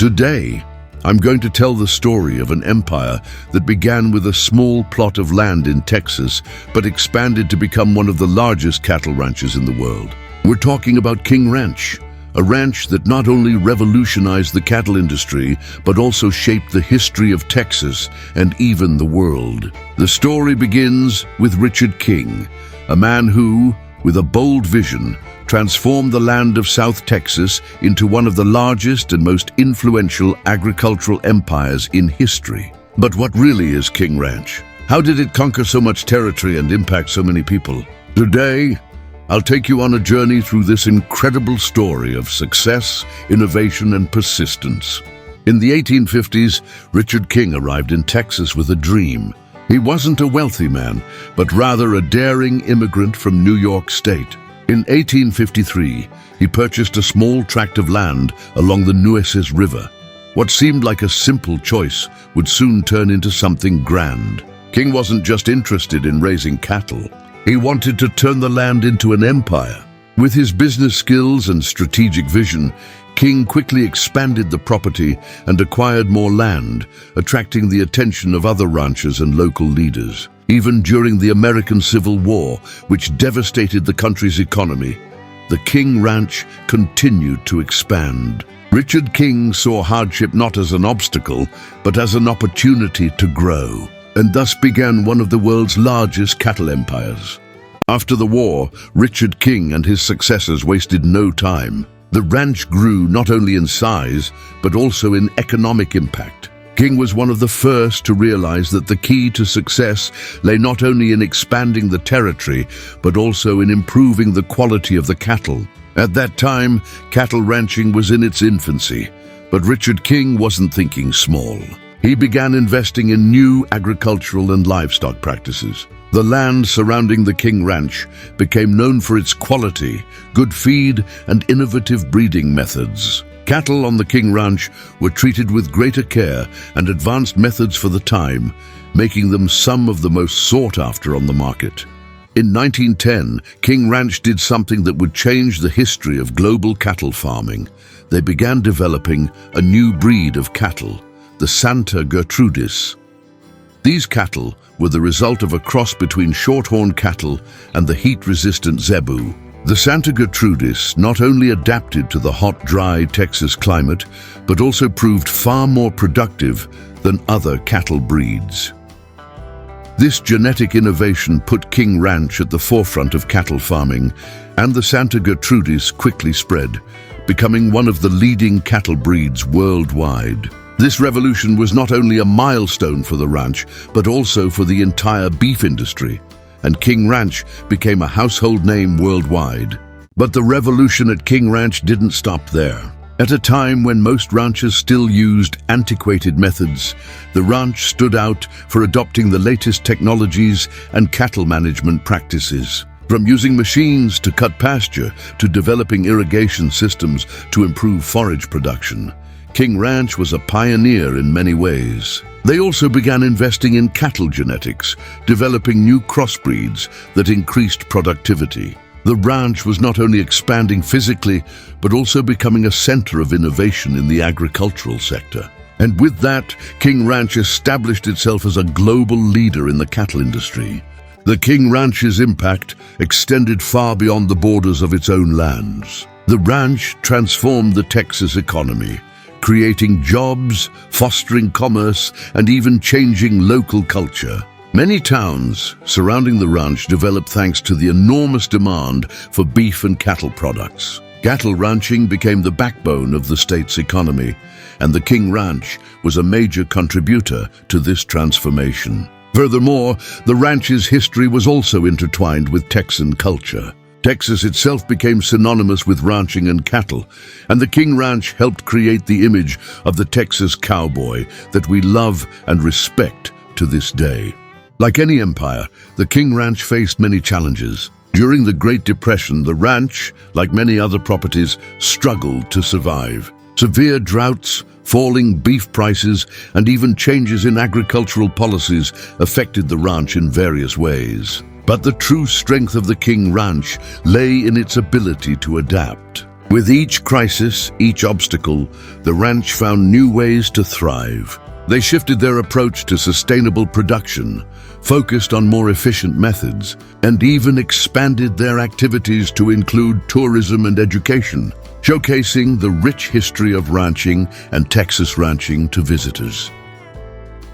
Today, I'm going to tell the story of an empire that began with a small plot of land in Texas, but expanded to become one of the largest cattle ranches in the world. We're talking about King Ranch, a ranch that not only revolutionized the cattle industry, but also shaped the history of Texas and even the world. The story begins with Richard King, a man who, with a bold vision, transformed the land of South Texas into one of the largest and most influential agricultural empires in history. But what really is King Ranch? How did it conquer so much territory and impact so many people? Today, I'll take you on a journey through this incredible story of success, innovation, and persistence. In the 1850s, Richard King arrived in Texas with a dream. He wasn't a wealthy man, but rather a daring immigrant from New York State. In 1853, he purchased a small tract of land along the Nueces River. What seemed like a simple choice would soon turn into something grand. King wasn't just interested in raising cattle. He wanted to turn the land into an empire. With his business skills and strategic vision, King quickly expanded the property and acquired more land, attracting the attention of other ranchers and local leaders. Even during the American Civil War, which devastated the country's economy, the King Ranch continued to expand. Richard King saw hardship not as an obstacle, but as an opportunity to grow, and thus began one of the world's largest cattle empires. After the war, Richard King and his successors wasted no time. The ranch grew not only in size, but also in economic impact. King was one of the first to realize that the key to success lay not only in expanding the territory, but also in improving the quality of the cattle. At that time, cattle ranching was in its infancy, but Richard King wasn't thinking small. He began investing in new agricultural and livestock practices. The land surrounding the King Ranch became known for its quality, good feed, and innovative breeding methods. Cattle on the King Ranch were treated with greater care and advanced methods for the time, making them some of the most sought after on the market. In 1910, King Ranch did something that would change the history of global cattle farming. They began developing a new breed of cattle, the Santa Gertrudis. These cattle were the result of a cross between shorthorn cattle and the heat-resistant zebu. The Santa Gertrudis not only adapted to the hot, dry Texas climate, but also proved far more productive than other cattle breeds. This genetic innovation put King Ranch at the forefront of cattle farming, and the Santa Gertrudis quickly spread, becoming one of the leading cattle breeds worldwide. This revolution was not only a milestone for the ranch, but also for the entire beef industry, and King Ranch became a household name worldwide. But the revolution at King Ranch didn't stop there. At a time when most ranchers still used antiquated methods, the ranch stood out for adopting the latest technologies and cattle management practices. From using machines to cut pasture to developing irrigation systems to improve forage production, King Ranch was a pioneer in many ways. They also began investing in cattle genetics, developing new crossbreeds that increased productivity. The ranch was not only expanding physically, but also becoming a center of innovation in the agricultural sector. And with that, King Ranch established itself as a global leader in the cattle industry. The King Ranch's impact extended far beyond the borders of its own lands. The ranch transformed the Texas economy, creating jobs, fostering commerce, and even changing local culture. Many towns surrounding the ranch developed thanks to the enormous demand for beef and cattle products. Cattle ranching became the backbone of the state's economy, and the King Ranch was a major contributor to this transformation. Furthermore, the ranch's history was also intertwined with Texan culture. Texas itself became synonymous with ranching and cattle, and the King Ranch helped create the image of the Texas cowboy that we love and respect to this day. Like any empire, the King Ranch faced many challenges. During the Great Depression, the ranch, like many other properties, struggled to survive. Severe droughts, falling beef prices, and even changes in agricultural policies affected the ranch in various ways. But the true strength of the King Ranch lay in its ability to adapt. With each crisis, each obstacle, the ranch found new ways to thrive. They shifted their approach to sustainable production, focused on more efficient methods, and even expanded their activities to include tourism and education, showcasing the rich history of ranching and Texas ranching to visitors.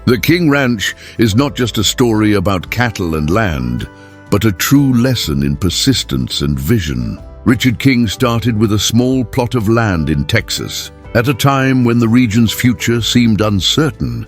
The King Ranch is not just a story about cattle and land, but a true lesson in persistence and vision. Richard King started with a small plot of land in Texas, at a time when the region's future seemed uncertain,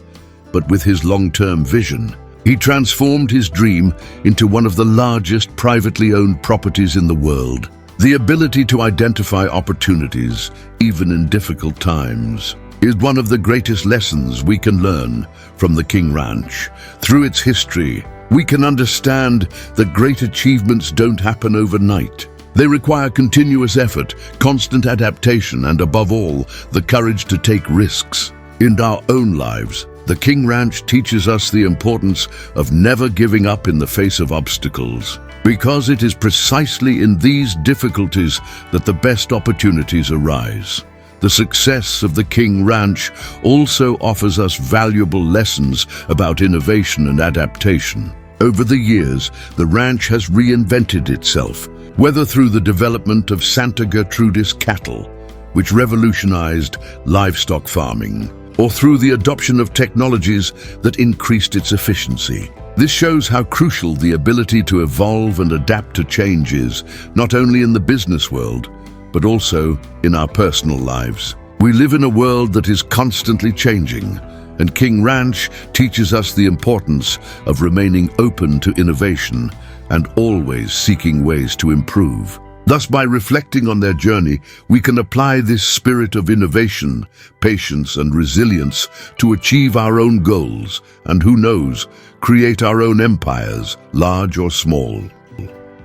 but with his long-term vision, he transformed his dream into one of the largest privately owned properties in the world. The ability to identify opportunities, even in difficult times, is one of the greatest lessons we can learn from the King Ranch. Through its history, we can understand that great achievements don't happen overnight. They require continuous effort, constant adaptation, and above all, the courage to take risks. In our own lives, the King Ranch teaches us the importance of never giving up in the face of obstacles, because it is precisely in these difficulties that the best opportunities arise. The success of the King Ranch also offers us valuable lessons about innovation and adaptation. Over the years, the ranch has reinvented itself, whether through the development of Santa Gertrudis cattle, which revolutionized livestock farming, or through the adoption of technologies that increased its efficiency. This shows how crucial the ability to evolve and adapt to change is, not only in the business world, but also in our personal lives. We live in a world that is constantly changing, and King Ranch teaches us the importance of remaining open to innovation and always seeking ways to improve. Thus, by reflecting on their journey, we can apply this spirit of innovation, patience, and resilience to achieve our own goals, and who knows, create our own empires, large or small.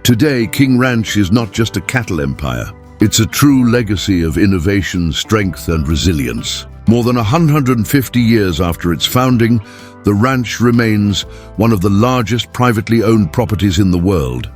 Today, King Ranch is not just a cattle empire. It's a true legacy of innovation, strength, and resilience. More than 150 years after its founding, the ranch remains one of the largest privately owned properties in the world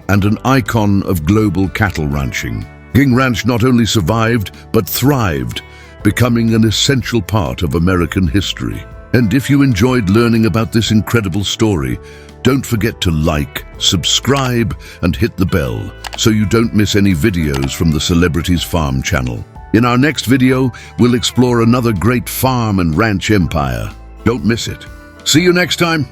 and an icon of global cattle ranching. King Ranch not only survived, but thrived, becoming an essential part of American history. And if you enjoyed learning about this incredible story, don't forget to like, subscribe, and hit the bell so you don't miss any videos from the Celebrities Farm channel. In our next video, we'll explore another great farm and ranch empire. Don't miss it. See you next time.